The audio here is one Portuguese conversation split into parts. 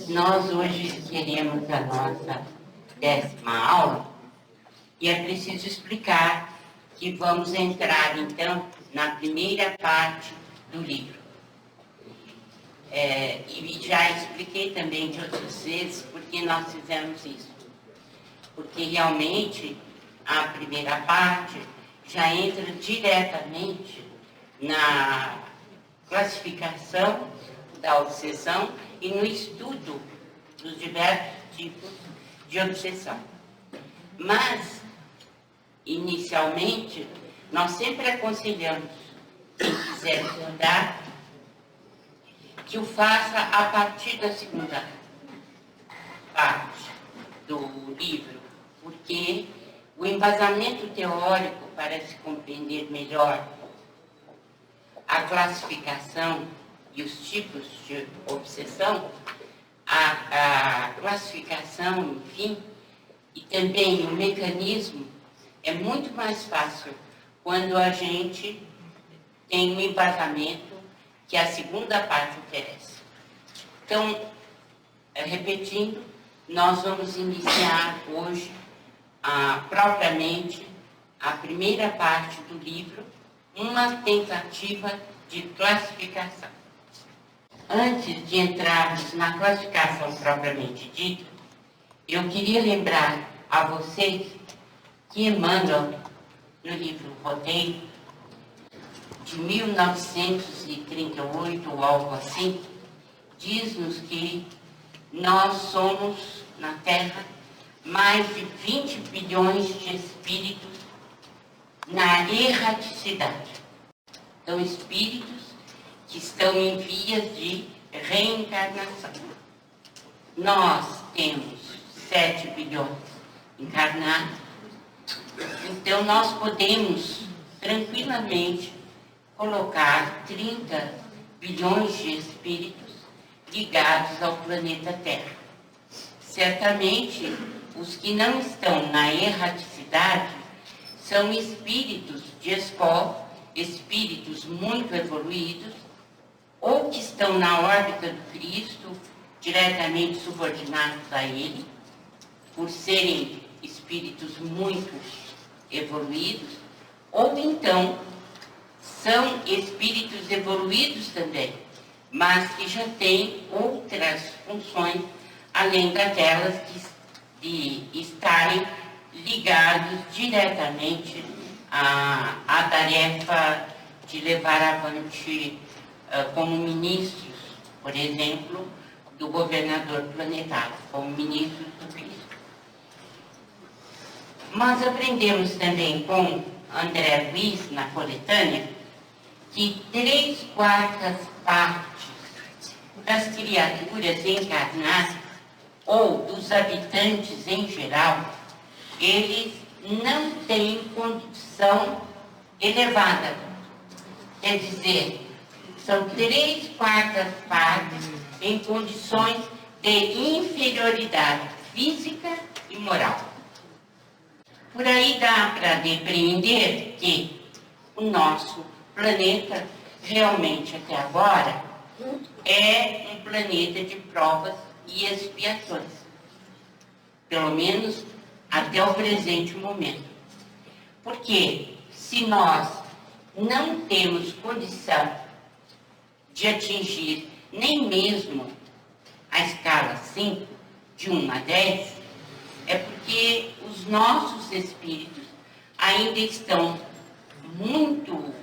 Nós hoje teremos a nossa 10ª aula e é preciso explicar que vamos entrar, então, na primeira parte do livro. E já expliquei também de outras vezes por que nós fizemos isso. Porque realmente a primeira parte já entra diretamente na classificação da obsessão e no estudo dos diversos tipos de obsessão. Mas, inicialmente, nós sempre aconselhamos quem quiser estudar que o faça a partir da segunda parte do livro, porque o embasamento teórico para se compreender melhor a classificação e os tipos de obsessão, a classificação, enfim, e também o mecanismo é muito mais fácil quando a gente tem um embasamento que a segunda parte oferece. Então, repetindo, nós vamos iniciar hoje propriamente a primeira parte do livro, uma tentativa de classificação. Antes de entrarmos na classificação propriamente dita, eu queria lembrar a vocês que Emmanuel, no livro Roteiro, de 1938 ou algo assim, diz-nos que nós somos, na Terra, mais de 20 bilhões de espíritos na erraticidade. Então, espíritos que estão em vias de reencarnação. Nós temos 7 bilhões encarnados, então nós podemos tranquilamente colocar 30 bilhões de espíritos ligados ao planeta Terra. Certamente, os que não estão na erraticidade são espíritos de escola, espíritos muito evoluídos, ou que estão na órbita do Cristo, diretamente subordinados a Ele, por serem espíritos muito evoluídos, ou então são espíritos evoluídos também, mas que já têm outras funções, além daquelas de estarem ligados diretamente à tarefa de levar avante como ministros, por exemplo, do governador planetário, como ministros do Cristo. Nós aprendemos também com André Luiz, na coletânea, que 3/4 partes das criaturas encarnadas, ou dos habitantes em geral, eles não têm condição elevada. Quer dizer, são 3/4 partes em condições de inferioridade física e moral. Por aí dá para depreender que o nosso planeta, realmente até agora, é um planeta de provas e expiações. Pelo menos até o presente momento. Porque se nós não temos condição de atingir nem mesmo a escala 5, de 1 a 10, é porque os nossos espíritos ainda estão muito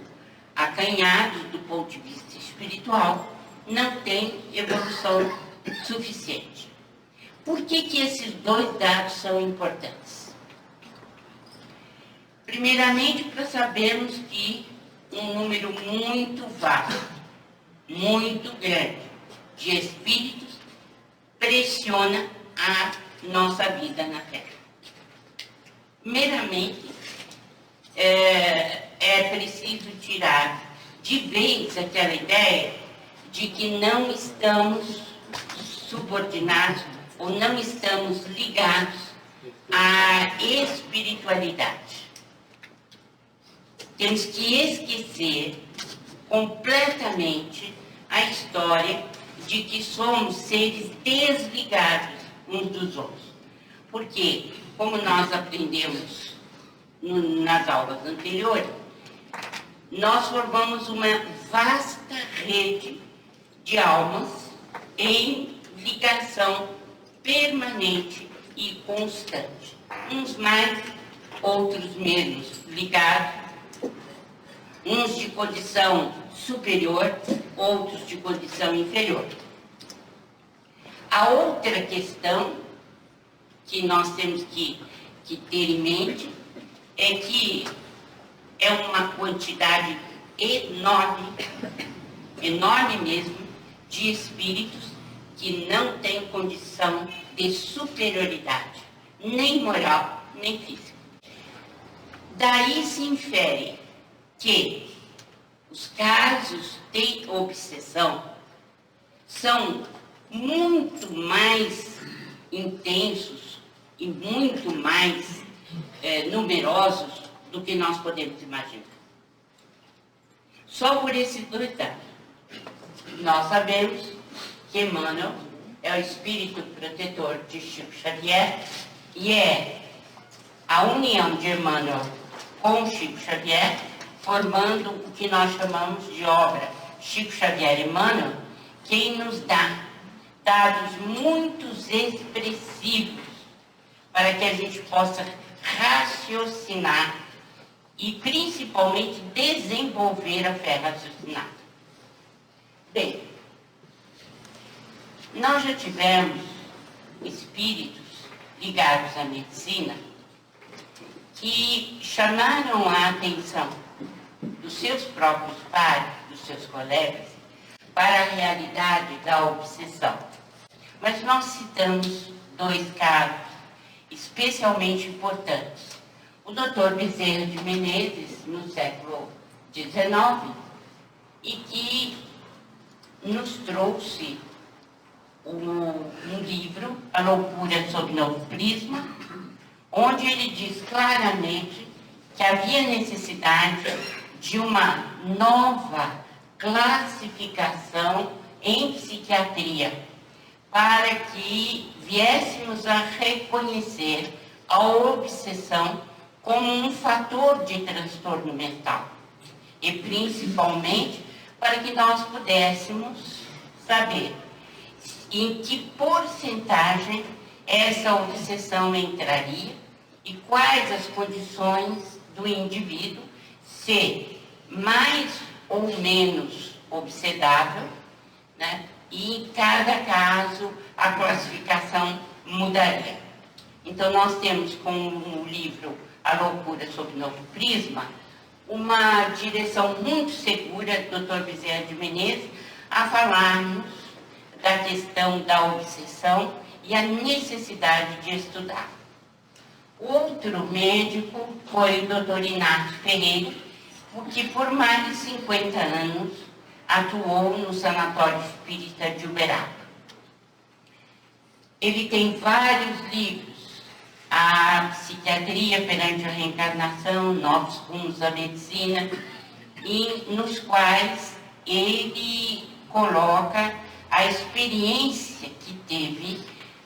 acanhados do ponto de vista espiritual, não têm evolução suficiente. Por que esses dois dados são importantes? Primeiramente, para sabermos que um número muito vasto, muito grande de espíritos pressiona a nossa vida na Terra. Primeiramente, é preciso tirar de vez aquela ideia de que não estamos subordinados ou não estamos ligados à espiritualidade. Temos que esquecer completamente a história de que somos seres desligados uns dos outros. Porque, como nós aprendemos nas aulas anteriores, nós formamos uma vasta rede de almas em ligação permanente e constante. Uns mais, outros menos ligados, uns de condição superior, outros de condição inferior. A outra questão que nós temos que ter em mente é que é uma quantidade enorme, enorme mesmo, de espíritos que não têm condição de superioridade, nem moral, nem física. Daí se infere que os casos de obsessão são muito mais intensos e muito mais numerosos do que nós podemos imaginar. Só por esses dois dados, nós sabemos que Emmanuel é o espírito protetor de Chico Xavier e é a união de Emmanuel com Chico Xavier, formando o que nós chamamos de obra Chico Xavier e Emmanuel, quem nos dá dados muito expressivos para que a gente possa raciocinar e principalmente desenvolver a fé raciocinada. Bem, nós já tivemos espíritos ligados à medicina que chamaram a atenção dos seus próprios pares, dos seus colegas, para a realidade da obsessão. Mas nós citamos dois casos especialmente importantes. O Dr. Bezerra de Menezes, no século XIX, e que nos trouxe um livro, A Loucura sob Novo Prisma, onde ele diz claramente que havia necessidade de uma nova classificação em psiquiatria, para que viéssemos a reconhecer a obsessão como um fator de transtorno mental. E principalmente para que nós pudéssemos saber em que porcentagem essa obsessão entraria e quais as condições do indivíduo ser mais ou menos obsedável, né? E em cada caso a classificação mudaria. Então nós temos com o livro A Loucura sob Novo Prisma uma direção muito segura do Dr. Bezerra de Menezes a falarmos da questão da obsessão e a necessidade de estudar. Outro médico foi o Dr. Inácio Ferreira, que por mais de 50 anos atuou no Sanatório Espírita de Uberaba. Ele tem vários livros, A Psiquiatria perante a Reencarnação, Novos Rumos da Medicina, e nos quais ele coloca a experiência que teve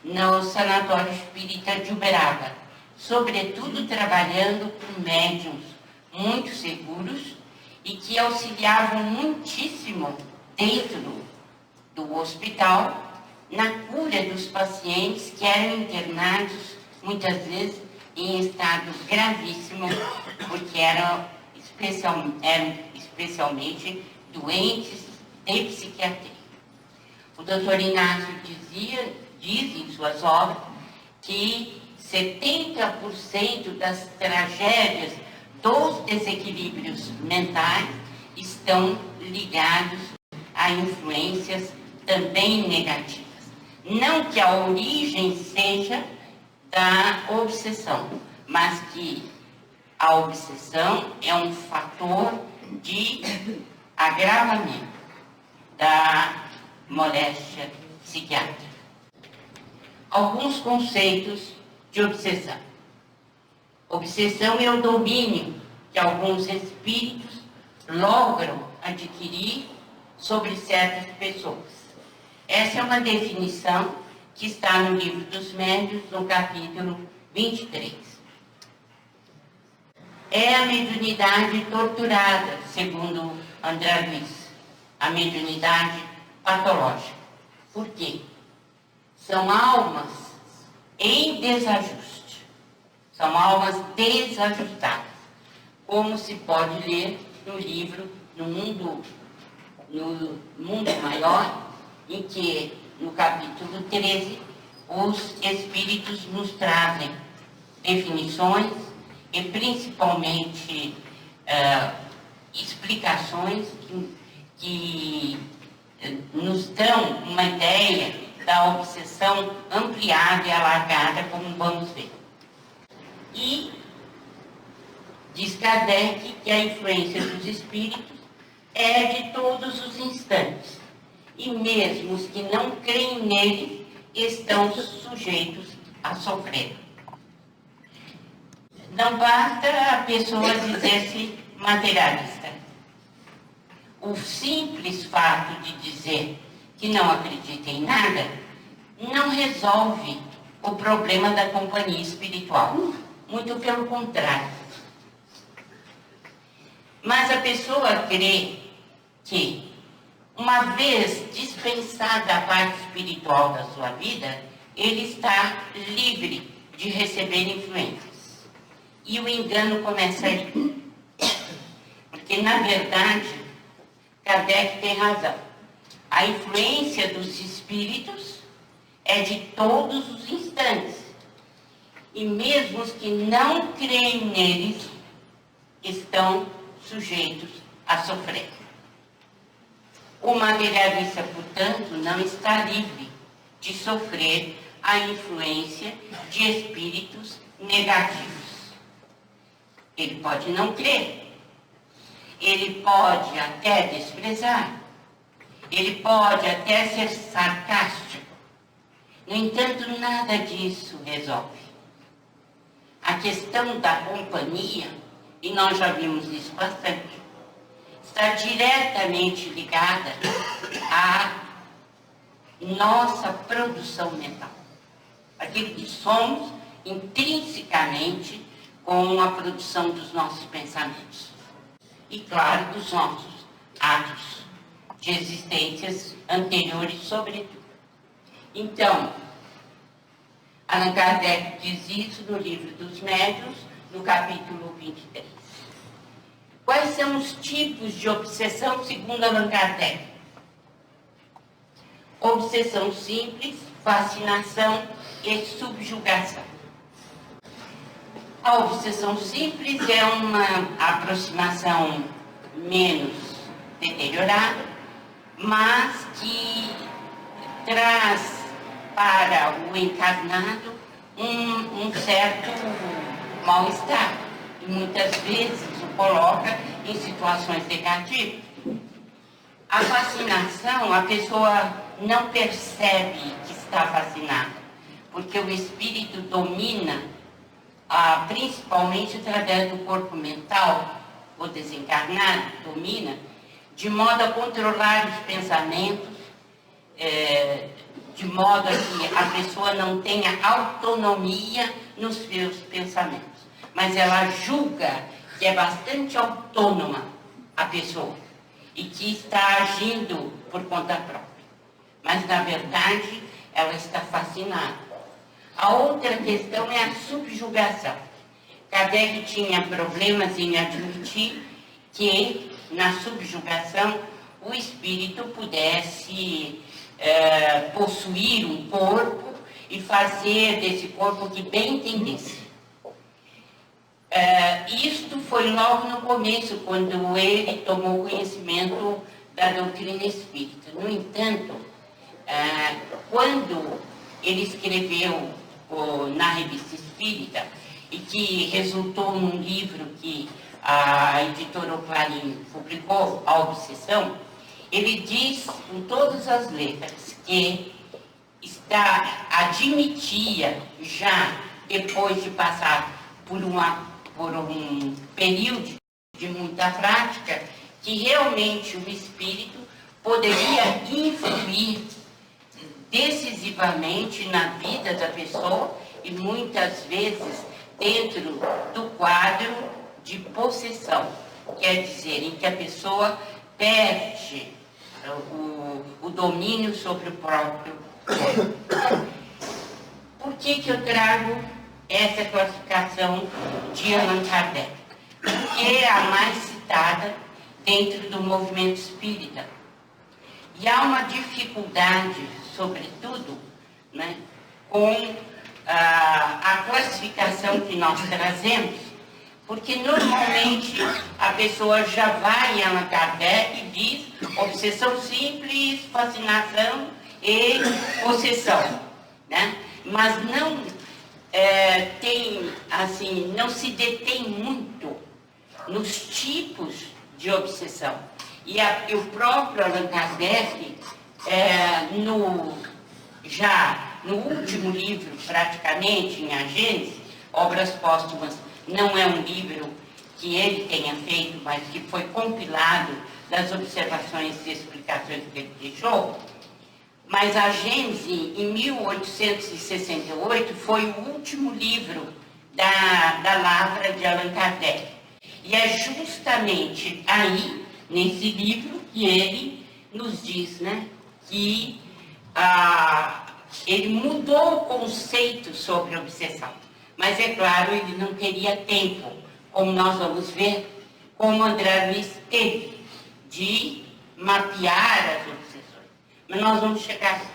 no Sanatório Espírita de Uberaba, sobretudo trabalhando com médiuns muito seguros e que auxiliavam muitíssimo dentro do hospital na cura dos pacientes que eram internados muitas vezes em estado gravíssimo, porque eram especialmente doentes de psiquiatria. O doutor Inácio diz em suas obras que 70% das tragédias dos desequilíbrios mentais estão ligados a influências também negativas. Não que a origem seja da obsessão, mas que a obsessão é um fator de agravamento da moléstia psiquiátrica. Alguns conceitos de obsessão. Obsessão é o domínio que alguns espíritos logram adquirir sobre certas pessoas, Essa é uma definição que está no Livro dos Médiuns, no capítulo 23. É a mediunidade torturada, segundo André Luiz, a mediunidade patológica. Por quê? São almas em desajuste, são almas desajustadas, como se pode ler no livro No Mundo Maior, em que, no capítulo 13, os espíritos nos trazem definições e principalmente explicações que nos dão uma ideia da obsessão ampliada e alargada, como vamos ver. E diz Kardec que a influência dos espíritos é de todos os instantes, e mesmo os que não creem nele estão sujeitos a sofrer. Não basta a pessoa dizer-se materialista. O simples fato de dizer que não acredita em nada não resolve o problema da companhia espiritual. Muito pelo contrário. Mas a pessoa crê que, uma vez dispensada a parte espiritual da sua vida, ele está livre de receber influências. E o engano começa aí. Porque, na verdade, Kardec tem razão. A influência dos espíritos é de todos os instantes. E mesmo os que não creem neles estão sujeitos a sofrer. O materialista, portanto, não está livre de sofrer a influência de espíritos negativos. Ele pode não crer, ele pode até desprezar, ele pode até ser sarcástico. No entanto, nada disso resolve. A questão da companhia, e nós já vimos isso bastante, está diretamente ligada à nossa produção mental. Aquilo que somos intrinsecamente com a produção dos nossos pensamentos. E, claro, dos nossos atos de existências anteriores, sobretudo. Então, Allan Kardec diz isso no Livro dos Médiuns, no capítulo 23. Quais são os tipos de obsessão, segundo Allan Kardec? Obsessão simples, fascinação e subjugação. A obsessão simples é uma aproximação menos deteriorada, mas que traz para o encarnado um certo mal-estar, e muitas vezes o coloca em situações negativas. A fascinação, a pessoa não percebe que está fascinada, porque o espírito domina, principalmente através do corpo mental, o desencarnado domina, de modo a controlar os pensamentos, de modo a que a pessoa não tenha autonomia nos seus pensamentos. Mas ela julga que é bastante autônoma a pessoa e que está agindo por conta própria. Mas, na verdade, ela está fascinada. A outra questão é a subjugação. Kardec tinha problemas em admitir que, na subjugação, o espírito pudesse possuir um corpo e fazer desse corpo o que bem entendesse. Isto foi logo no começo, quando ele tomou conhecimento da doutrina espírita. No entanto, quando ele escreveu na Revista Espírita, e que resultou num livro que a editora O Clarim publicou, A Obsessão, ele diz com todas as letras que admitia já, depois de passar por um período de muita prática, que realmente o espírito poderia influir decisivamente na vida da pessoa e muitas vezes dentro do quadro de possessão. Quer dizer, em que a pessoa perde o domínio sobre o próprio corpo. Por que eu trago essa classificação de Allan Kardec? Porque é a mais citada dentro do movimento espírita. E há uma dificuldade, sobretudo, né, com a classificação que nós trazemos, porque normalmente a pessoa já vai em Allan Kardec e diz obsessão simples, fascinação e possessão, né? Mas não tem, assim, não se detém muito nos tipos de obsessão. E o próprio Allan Kardec, já no último livro, praticamente, em A Gênese, Obras Póstumas, não é um livro que ele tenha feito, mas que foi compilado das observações e explicações que ele deixou. Mas A Gênese, em 1868, foi o último livro da lavra de Allan Kardec. E é justamente aí, nesse livro, que ele nos diz, né, que ele mudou o conceito sobre obsessão. Mas, é claro, ele não teria tempo, como nós vamos ver, como André Luiz teve, de mapear as obsessões. Mas nós vamos chegar aqui.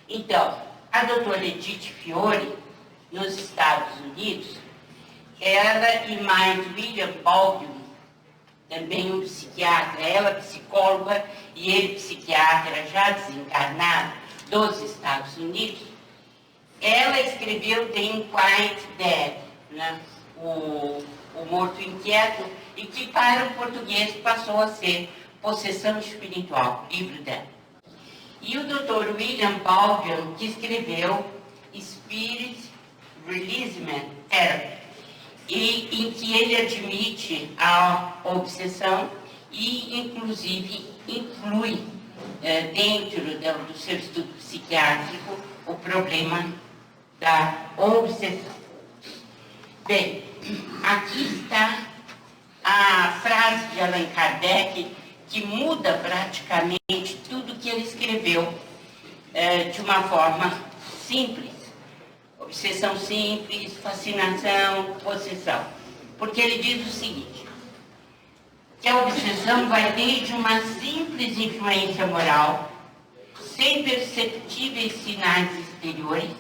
Então, a doutora Edith Fiore, nos Estados Unidos, ela e mais William Baldwin, também um psiquiatra, ela psicóloga e ele psiquiatra já desencarnado dos Estados Unidos, ela escreveu The Inquiet Dead, né? o Morto Inquieto, e que para o português passou a ser Possessão Espiritual, livro dela. E o Dr. William Baldwin, que escreveu Spirit Releasement Therapy, e em que ele admite a obsessão e, inclusive, inclui dentro do seu estudo psiquiátrico o problema da obsessão. Bem, aqui está a frase de Allan Kardec que muda praticamente tudo que ele escreveu de uma forma simples. Obsessão simples, fascinação, possessão. Porque ele diz o seguinte, que a obsessão vai desde uma simples influência moral, sem perceptíveis sinais exteriores,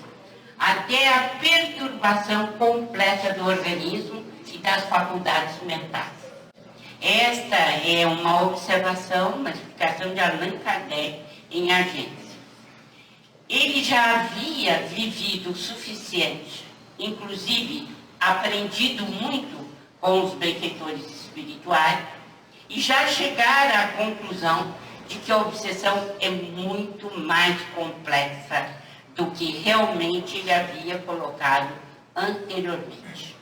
até a perturbação completa do organismo e das faculdades mentais. Esta é uma observação, uma explicação de Allan Kardec em A Gênese. Ele já havia vivido o suficiente, inclusive aprendido muito com os benfeitores espirituais, e já chegara à conclusão de que a obsessão é muito mais complexa do que realmente ele havia colocado anteriormente.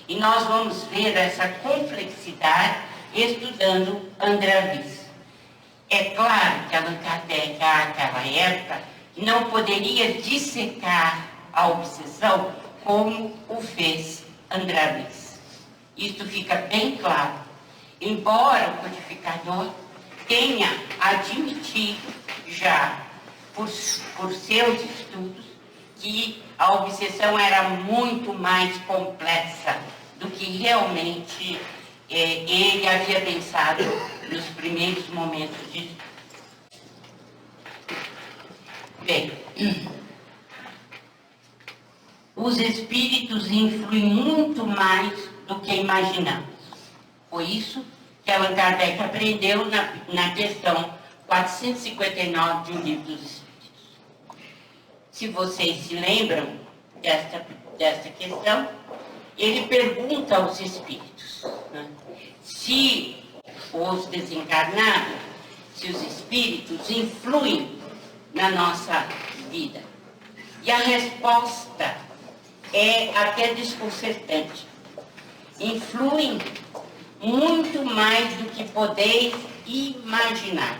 E nós vamos ver essa complexidade estudando André Luiz. É claro que Allan Kardec, naquela época, não poderia dissecar a obsessão como o fez André Luiz. Isto fica bem claro. Embora o codificador tenha admitido já, por seus estudos, que a obsessão era muito mais complexa do que realmente ele havia pensado nos primeiros momentos de estudo. Bem, os espíritos influem muito mais do que imaginamos. Foi isso que Allan Kardec aprendeu na questão 459 de O Livro dos Espíritos. Se vocês se lembram desta questão, ele pergunta aos espíritos, né, se os desencarnados, se os espíritos influem na nossa vida. E a resposta é até desconcertante. Influem muito mais do que podeis imaginar.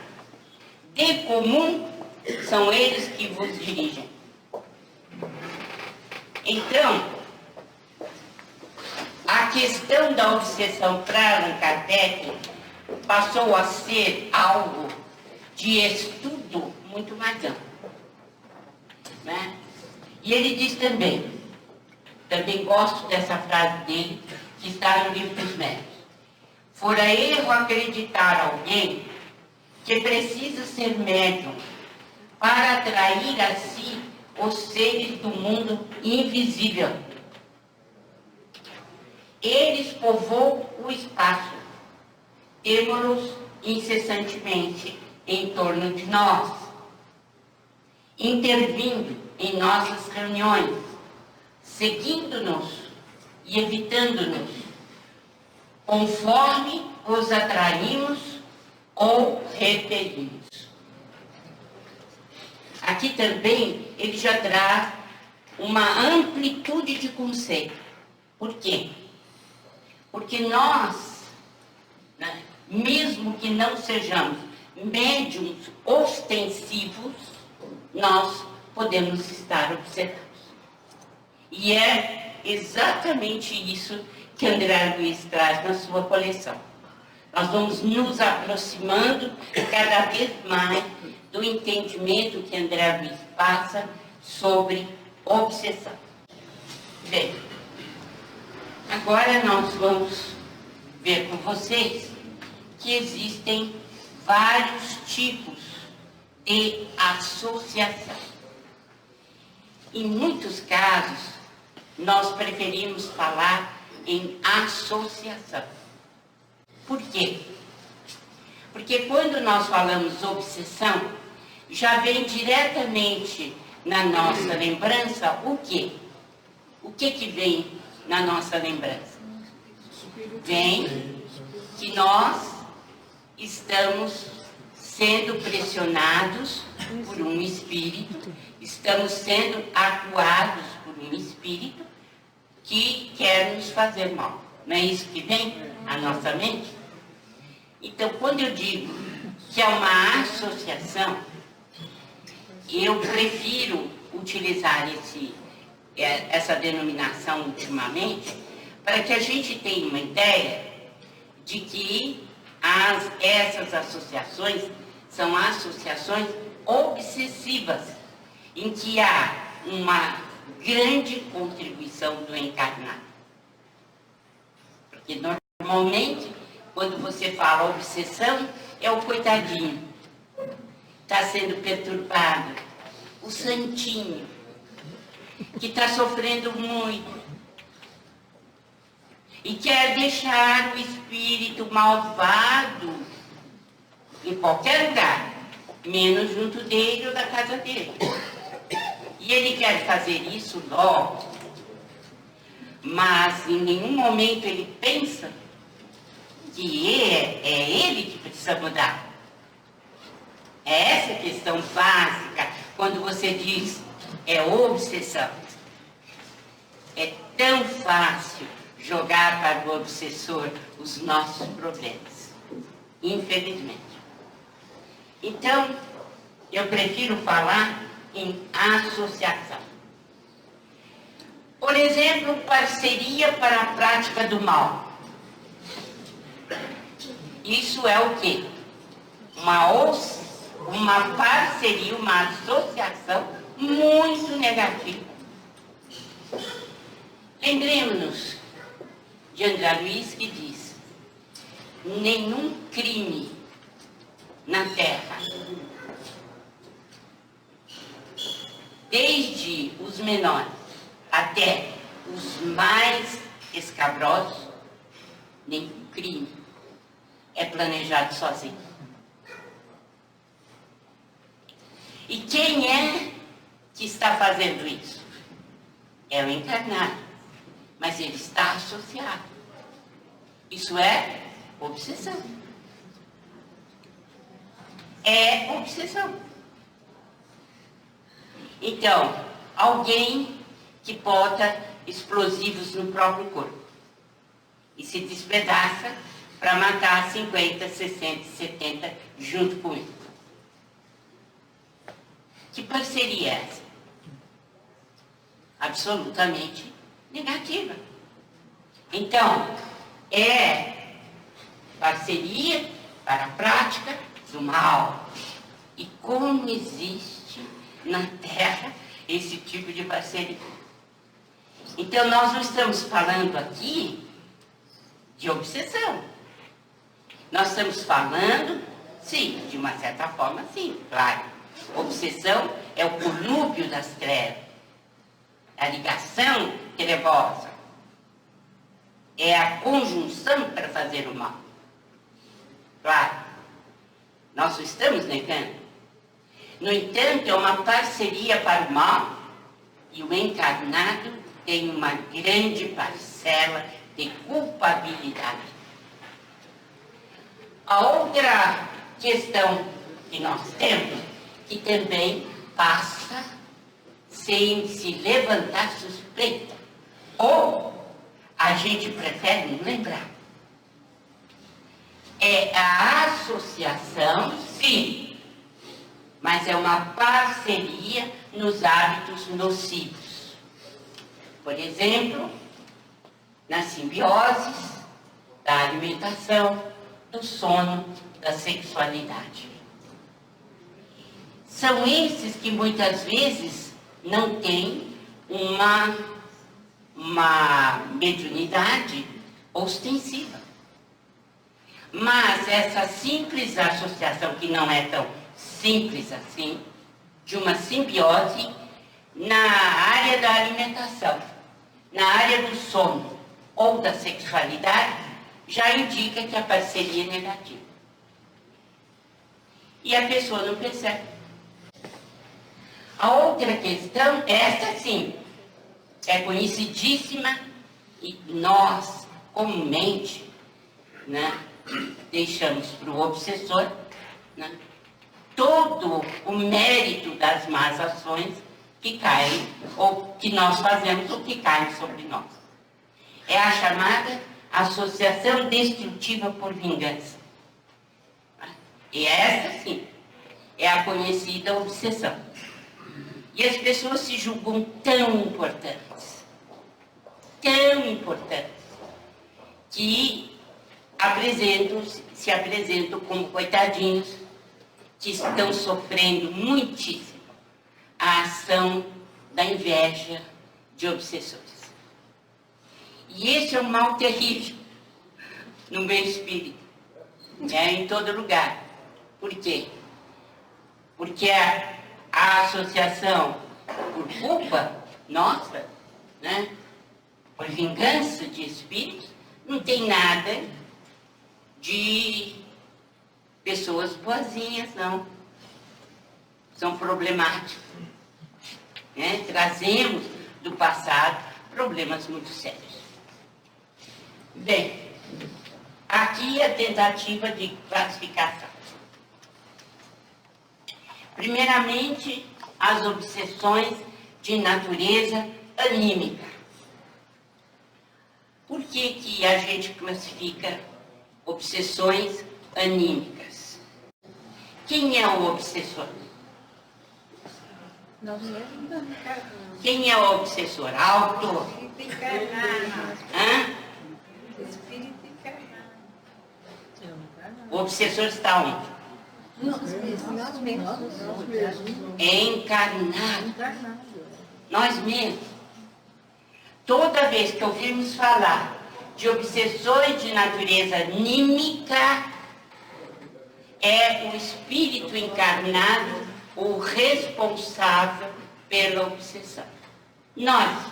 De comum, são eles que vos dirigem. Então, a questão da obsessão para Allan Kardec passou a ser algo de estudo muito mais amplo, né? E ele diz também gosto dessa frase dele, que está no Livro dos Médiuns: fora erro acreditar alguém que precisa ser médium para atrair a si os seres do mundo invisível. Eles povoam o espaço, temos-los incessantemente em torno de nós, intervindo em nossas reuniões, seguindo-nos e evitando-nos, conforme os atraímos ou repelimos. Aqui também ele já traz uma amplitude de conceito. Por quê? Porque nós, né, mesmo que não sejamos médiums ostensivos, nós podemos estar obcecados. E é exatamente isso que André Luiz traz na sua coleção. Nós vamos nos aproximando cada vez mais do entendimento que André Luiz passa sobre obsessão. Bem, agora nós vamos ver com vocês que existem vários tipos de associação. Em muitos casos, nós preferimos falar em associação. Por quê? Porque quando nós falamos obsessão, já vem diretamente na nossa lembrança o quê? O que vem na nossa lembrança? Vem que nós estamos sendo pressionados por um espírito, estamos sendo acuados por um espírito que quer nos fazer mal. Não é isso que vem à nossa mente? Então, quando eu digo que é uma associação, eu prefiro utilizar essa denominação ultimamente, para que a gente tenha uma ideia de que essas associações são associações obsessivas, em que há uma grande contribuição do encarnado. Porque normalmente, quando você fala obsessão, é o coitadinho, está sendo perturbado, o santinho, que está sofrendo muito, e quer deixar o espírito malvado em qualquer lugar, menos junto dele ou da casa dele. E ele quer fazer isso logo, mas em nenhum momento ele pensa que é ele que precisa mudar. É essa a questão básica quando você diz é obsessão. É tão fácil jogar para o obsessor os nossos problemas, infelizmente. Então, eu prefiro falar em associação. Por exemplo, parceria para a prática do mal. Isso é o quê? Uma parceria, uma associação muito negativa. Lembremos-nos de André Luiz, que diz: nenhum crime na Terra, desde os menores até os mais escabrosos, nenhum crime é planejado sozinho. E quem é que está fazendo isso? É o encarnado, mas ele está associado. Isso é obsessão. É obsessão. Então, alguém que bota explosivos no próprio corpo e se despedaça para matar 50, 60, 70 junto com ele. Que parceria é essa? Absolutamente negativa. Então, é parceria para a prática do mal. E como existe na Terra esse tipo de parceria? Então, nós não estamos falando aqui de obsessão. Nós estamos falando, sim, de uma certa forma, sim, claro. Obsessão é o conúbio das trevas, a ligação trevosa. É a conjunção para fazer o mal. Claro, nós não estamos negando. No entanto, é uma parceria para o mal e o encarnado tem uma grande parcela de culpabilidade. A outra questão que nós temos, que também passa sem se levantar suspeita, ou a gente prefere não lembrar, é a associação, sim, mas é uma parceria nos hábitos nocivos. Por exemplo, nas simbioses da alimentação, do sono, da sexualidade. São esses que muitas vezes não têm uma mediunidade ostensiva. Mas essa simples associação, que não é tão simples assim, de uma simbiose na área da alimentação, na área do sono ou da sexualidade, já indica que a parceria é negativa. E a pessoa não percebe. A outra questão, essa sim, é conhecidíssima e nós, comumente, né, deixamos para o obsessor, né, todo o mérito das más ações que caem, ou que nós fazemos, ou que caem sobre nós. É a chamada associação destrutiva por vingança. E essa, sim, é a conhecida obsessão. E as pessoas se julgam tão importantes, que se apresentam como coitadinhos, que estão sofrendo muitíssimo a ação da inveja de obsessores. E esse é um mal terrível no meio espírita, em todo lugar. Por quê? Porque a associação por culpa nossa, né, por vingança de espíritos, não tem nada de pessoas boazinhas, não. São problemáticos. Né? Trazemos do passado problemas muito sérios. Bem, aqui a tentativa de classificação. Primeiramente, as obsessões de natureza anímica. Por que a gente classifica obsessões anímicas? Quem é o obsessor? Quem é o obsessor? Autor? Espírito encarnado. Espírito encarnado. O obsessor está onde? Nós mesmos. Encarnado. Nós mesmos. Toda vez que ouvirmos falar de obsessões de natureza anímica, é o espírito encarnado o responsável pela obsessão. Nós.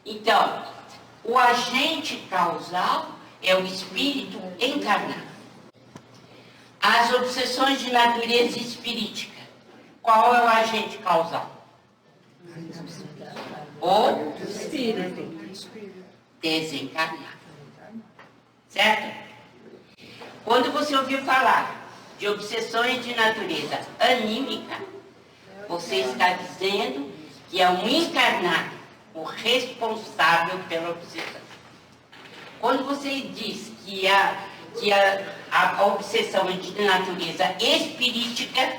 Então, o agente causal é o espírito encarnado. As obsessões de natureza espirítica. Qual é o agente causal? O espírito desencarnado. Certo? Quando você ouviu falar de obsessões de natureza anímica, você está dizendo que é um encarnado o responsável pela obsessão. Quando você diz que a obsessão é de natureza espirítica,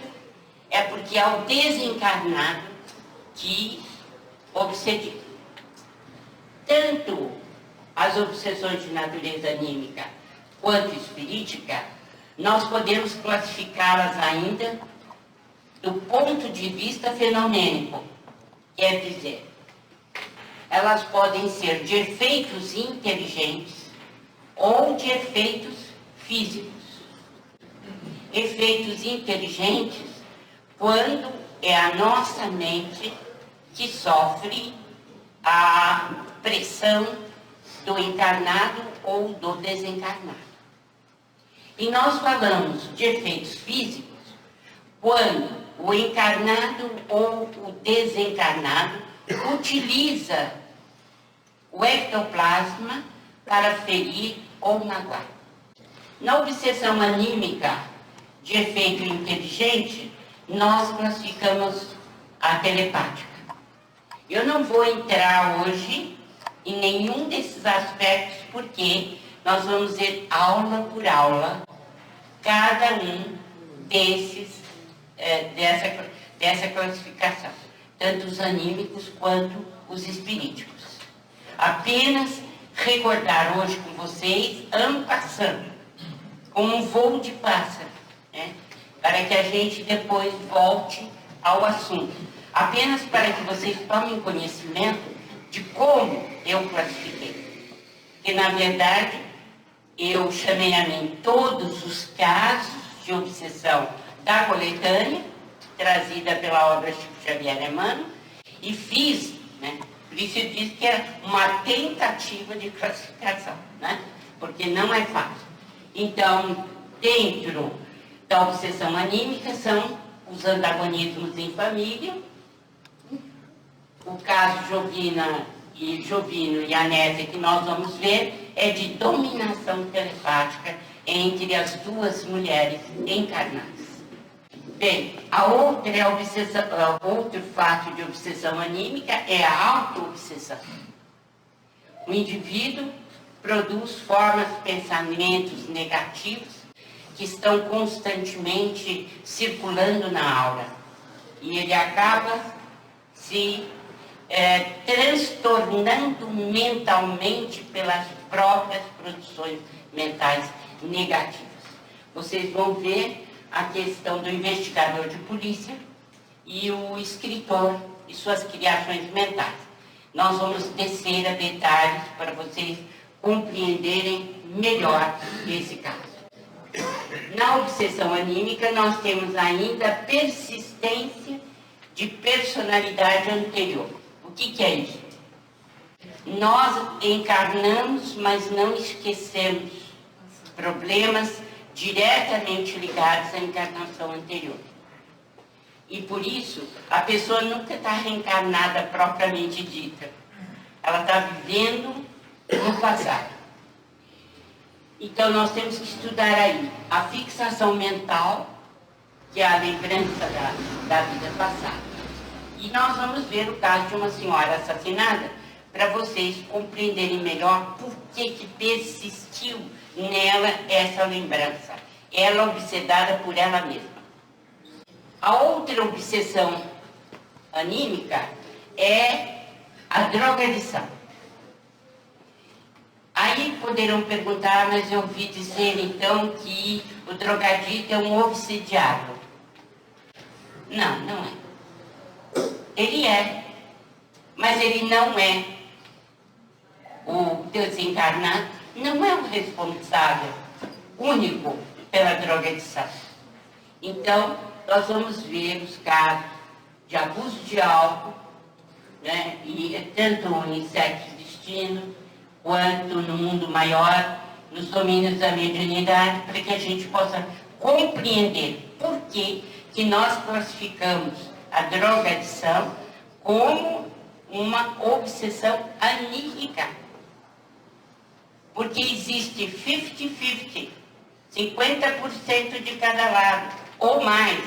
é porque é o desencarnado que obsedia. Tanto as obsessões de natureza anímica quanto espirítica, nós podemos classificá-las ainda do ponto de vista fenomênico. Quer dizer, elas podem ser de efeitos inteligentes ou de efeitos físicos. Efeitos inteligentes, quando é a nossa mente que sofre a pressão do encarnado ou do desencarnado. E nós falamos de efeitos físicos quando o encarnado ou o desencarnado utiliza o ectoplasma para ferir ou magoar. Na obsessão anímica de efeito inteligente, nós classificamos a telepática. Eu não vou entrar hoje em nenhum desses aspectos, porque nós vamos ver aula por aula cada um dessa classificação, tanto os anímicos quanto os espiríticos. Apenas recordar hoje com vocês, passando, como um voo de pássaro, né? Para que a gente depois volte ao assunto. Apenas para que vocês tomem conhecimento de como eu classifiquei. Que, na verdade, eu chamei a mim todos os casos de obsessão da coletânea, trazida pela obra Chico Xavier Emmanuel, e fiz, né? Por isso eu disse que é uma tentativa de classificação, né? Porque não é fácil. Então, dentro da obsessão anímica são os antagonismos em família, o caso Jovino e Anésia que nós vamos ver é de dominação telepática entre as duas mulheres encarnadas. Bem, outro fato de obsessão anímica é a auto-obsessão. O indivíduo produz formas, pensamentos negativos que estão constantemente circulando na aura. E ele acaba se transtornando mentalmente pelas próprias produções mentais negativas. Vocês vão ver a questão do investigador de polícia e o escritor e suas criações mentais. Nós vamos descer a detalhes para vocês compreenderem melhor esse caso. Na obsessão anímica, nós temos ainda a persistência de personalidade anterior. O que é isso? Nós encarnamos, mas não esquecemos problemas diretamente ligados à encarnação anterior. E por isso, a pessoa nunca está reencarnada propriamente dita. Ela está vivendo no passado. Então, nós temos que estudar aí a fixação mental, que é a lembrança da vida passada. E nós vamos ver o caso de uma senhora assassinada, para vocês compreenderem melhor por que persistiu nela essa lembrança. Ela obsedada por ela mesma. A outra obsessão anímica é a drogadição. Aí poderão perguntar, mas eu ouvi dizer então que o drogadito é um obsediado. Não, não é. Ele é, mas ele não é. O desencarnado não é o responsável único pela drogadição. Então, nós vamos ver os casos de abuso de álcool, né, e tanto em sexo destino, quanto no mundo maior, nos domínios da mediunidade, para que a gente possa compreender por que nós classificamos a drogadição como uma obsessão anímica. Porque existe 50-50, 50% de cada lado, ou mais.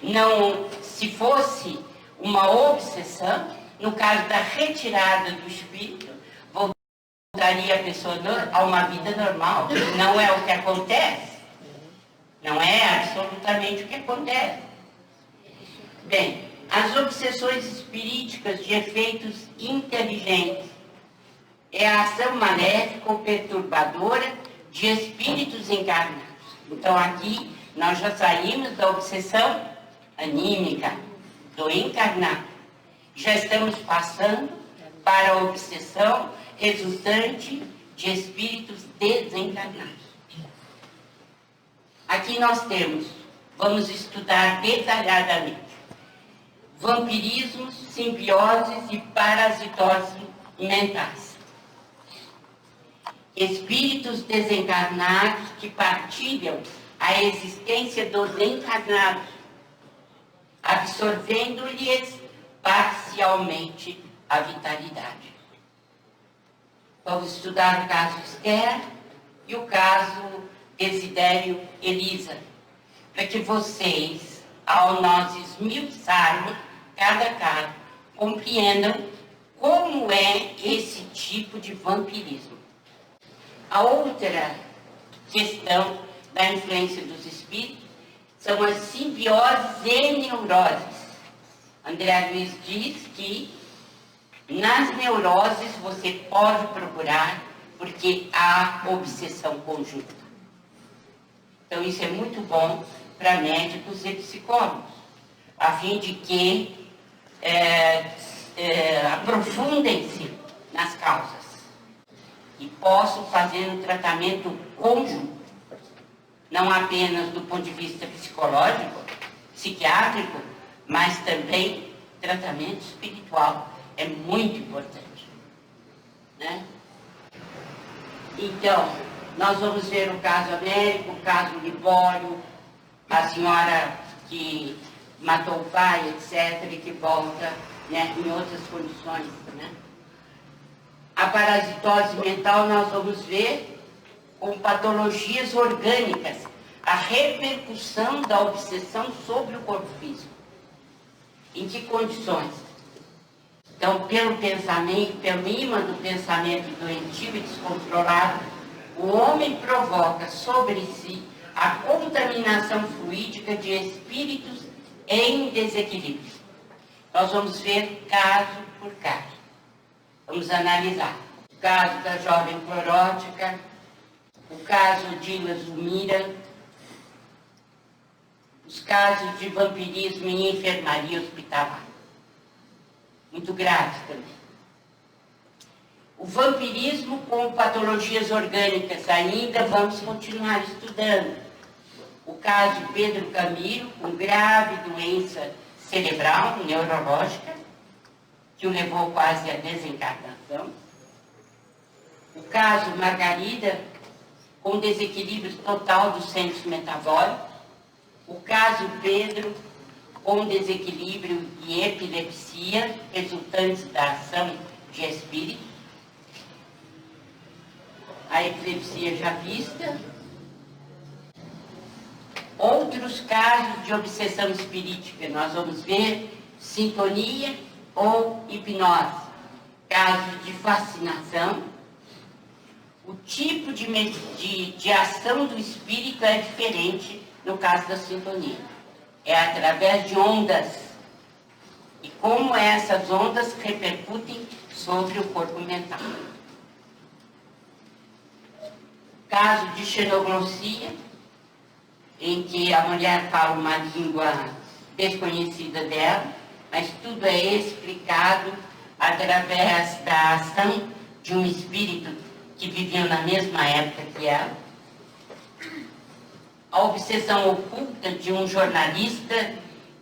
Não, se fosse uma obsessão, no caso da retirada do espírito, voltar voltaria a pessoa a uma vida normal. Não é o que acontece. Não é absolutamente o que acontece. Bem, as obsessões espiríticas de efeitos inteligentes é a ação maléfica ou perturbadora de espíritos encarnados. Então aqui nós já saímos da obsessão anímica, do encarnado. Já estamos passando para a obsessão resultante de espíritos desencarnados. Aqui nós temos, vamos estudar detalhadamente, vampirismo, simbioses e parasitose mentais. Espíritos desencarnados que partilham a existência dos encarnados, absorvendo-lhes parcialmente a vitalidade. Vamos estudar o caso Esther e o caso Desidério Elisa, para que vocês, ao nós esmiuçarmos cada caso, compreendam como é esse tipo de vampirismo. A outra questão da influência dos espíritos são as simbioses e neuroses. André Luiz diz que nas neuroses você pode procurar porque há obsessão conjunta. Então isso é muito bom para médicos e psicólogos, a fim de que aprofundem-se nas causas e possam fazer um tratamento conjunto, não apenas do ponto de vista psicológico, psiquiátrico, mas também tratamento espiritual. É muito importante, né? Então, nós vamos ver o caso Américo, o caso Libório, a senhora que matou o pai, etc., e que volta, né, em outras condições, né? A parasitose mental nós vamos ver com patologias orgânicas, a repercussão da obsessão sobre o corpo físico. Em que condições? Então, pelo pensamento, pelo imã do pensamento doentio e descontrolado, o homem provoca sobre si a contaminação fluídica de espíritos em desequilíbrio. Nós vamos ver caso por caso. Vamos analisar o caso da jovem clorótica, o caso de Ilha Zumira, os casos de vampirismo em enfermaria hospitalar. Muito graves também. O vampirismo com patologias orgânicas ainda vamos continuar estudando. O caso Pedro Camilo, com grave doença cerebral, neurológica, que o levou quase à desencarnação. O caso Margarida, com desequilíbrio total do centro metabólico. O caso Pedro, com desequilíbrio e epilepsia, resultantes da ação de espírito. A epilepsia já vista. Outros casos de obsessão espirítica, nós vamos ver sintonia ou hipnose. Casos de fascinação. O tipo de ação do espírito é diferente no caso da sintonia. É através de ondas. E como essas ondas repercutem sobre o corpo mental. Caso de xenoglossia, em que a mulher fala uma língua desconhecida dela, mas tudo é explicado através da ação de um espírito que viveu na mesma época que ela. A obsessão oculta de um jornalista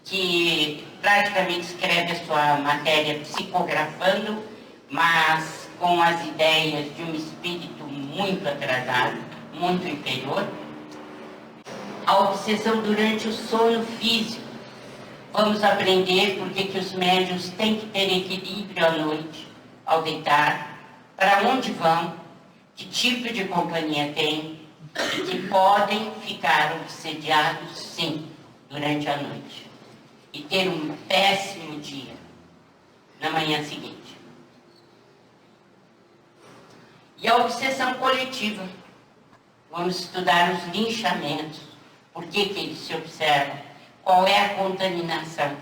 que praticamente escreve a sua matéria psicografando, mas com as ideias de um espírito muito atrasado, muito inferior. A obsessão durante o sono físico. Vamos aprender por que os médiuns têm que ter equilíbrio à noite, ao deitar, para onde vão, que tipo de companhia têm, e que podem ficar obsediados, sim, durante a noite. E ter um péssimo dia na manhã seguinte. E a obsessão coletiva. Vamos estudar os linchamentos. Por que eles se observam? Qual é a contaminação?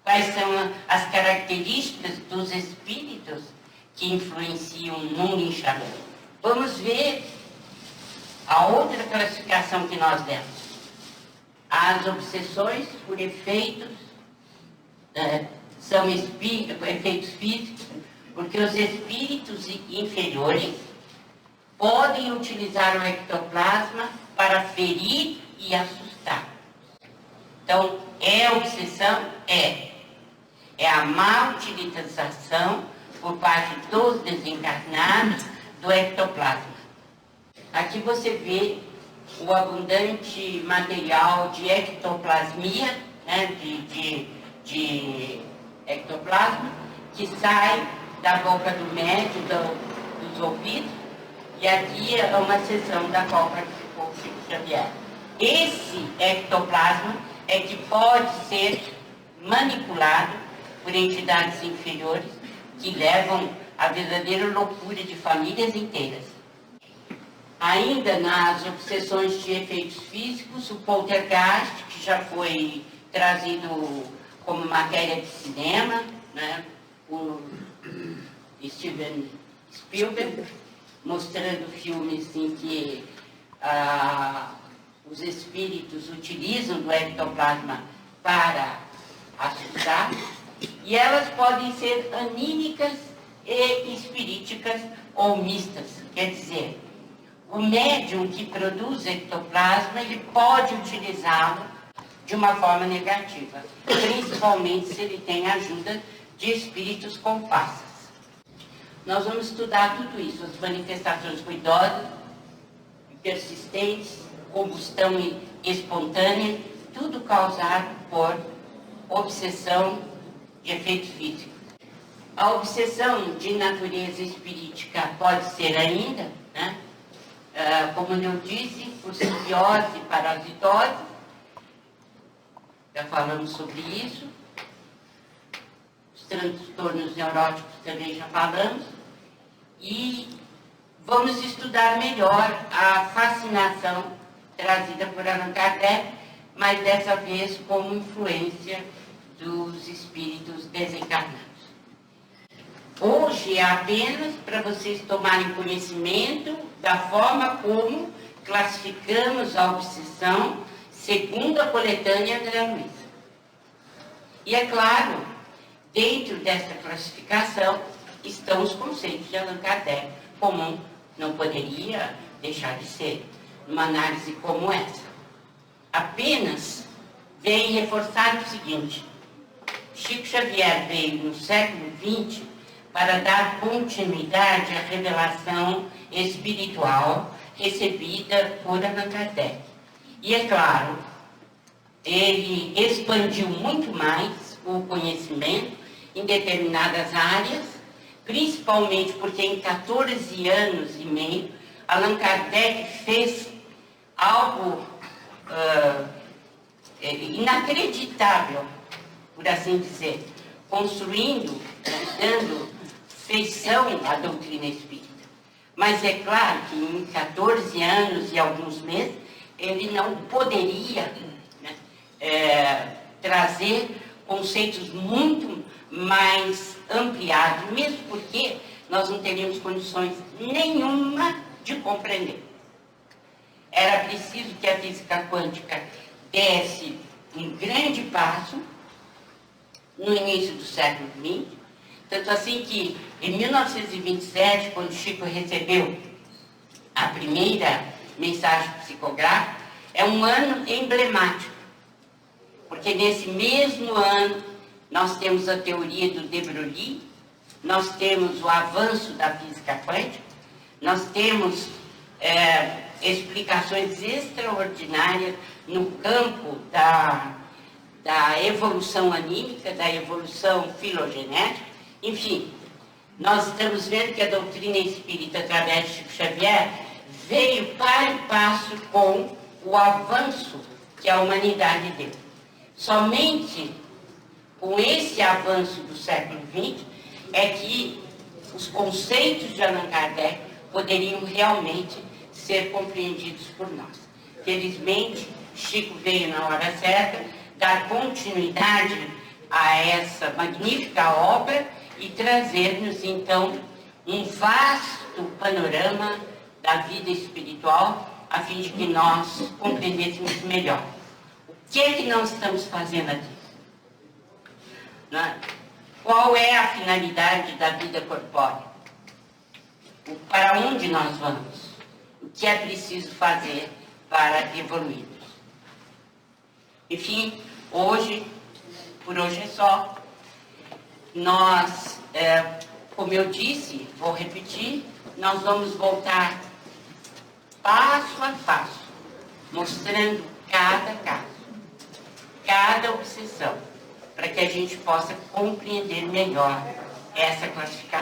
Quais são as características dos espíritos que influenciam num linchamento? Vamos ver a outra classificação que nós demos. As obsessões por efeitos são efeitos físicos, porque os espíritos inferiores podem utilizar o ectoplasma para ferir e assustar. Então, é obsessão? É a má utilização por parte dos desencarnados do ectoplasma. Aqui você vê o abundante material de ectoplasmia, né, de ectoplasma, que sai da boca do médium, dos ouvidos, e aqui é uma seção da qual participou o Chico Xavier. Esse ectoplasma é que pode ser manipulado por entidades inferiores que levam à verdadeira loucura de famílias inteiras. Ainda nas obsessões de efeitos físicos, o poltergeist, que já foi trazido como matéria de cinema, né, por Steven Spielberg, mostrando filmes em que os espíritos utilizam do ectoplasma para assustar, e elas podem ser anímicas e espiríticas ou mistas, quer dizer, o médium que produz ectoplasma, ele pode utilizá-lo de uma forma negativa, principalmente se ele tem a ajuda de espíritos comparsas. Nós vamos estudar tudo isso, as manifestações ruidosas, persistentes, combustão espontânea, tudo causado por obsessão de efeitos físicos. A obsessão de natureza espirítica pode ser ainda, né? Como eu disse, por simbiose e parasitose, já falamos sobre isso. Os transtornos neuróticos também já falamos. E vamos estudar melhor a fascinação trazida por Allan Kardec, mas dessa vez como influência dos espíritos desencarnados. Hoje é apenas para vocês tomarem conhecimento da forma como classificamos a obsessão segundo a coletânea André Luiz. E é claro, dentro dessa classificação estão os conceitos de Allan Kardec, comum, não poderia deixar de ser numa análise como essa. Apenas vem reforçar o seguinte: Chico Xavier veio no século XX para dar continuidade à revelação espiritual recebida por Allan Kardec. E é claro, ele expandiu muito mais o conhecimento em determinadas áreas, principalmente porque em 14 anos e meio, Allan Kardec fez algo inacreditável, por assim dizer, construindo, dando feição à doutrina espírita. Mas é claro que em 14 anos e alguns meses, ele não poderia, né, trazer conceitos muito mais ampliados, mesmo porque nós não teríamos condições nenhuma de compreender. Era preciso que a física quântica desse um grande passo no início do século XX, tanto assim que em 1927, quando Chico recebeu a primeira mensagem psicográfica, é um ano emblemático, porque nesse mesmo ano nós temos a teoria do de Broglie, nós temos o avanço da física quântica, nós temos explicações extraordinárias no campo da evolução anímica, da evolução filogenética, enfim, nós estamos vendo que a doutrina espírita, através de Chico Xavier, veio para e passo com o avanço que a humanidade deu. Somente com esse avanço do século XX é que os conceitos de Allan Kardec poderiam realmente ser compreendidos por nós. Felizmente, Chico veio na hora certa dar continuidade a essa magnífica obra e trazer-nos, então, um vasto panorama da vida espiritual, a fim de que nós compreendêssemos melhor. O que é que nós estamos fazendo aqui? Né? Qual é a finalidade da vida corpórea? Para onde nós vamos? O que é preciso fazer para evoluirmos? Enfim, por hoje é só. Nós, como eu disse, vou repetir, nós vamos voltar passo a passo, mostrando cada caso, cada obsessão, para que a gente possa compreender melhor essa classificação.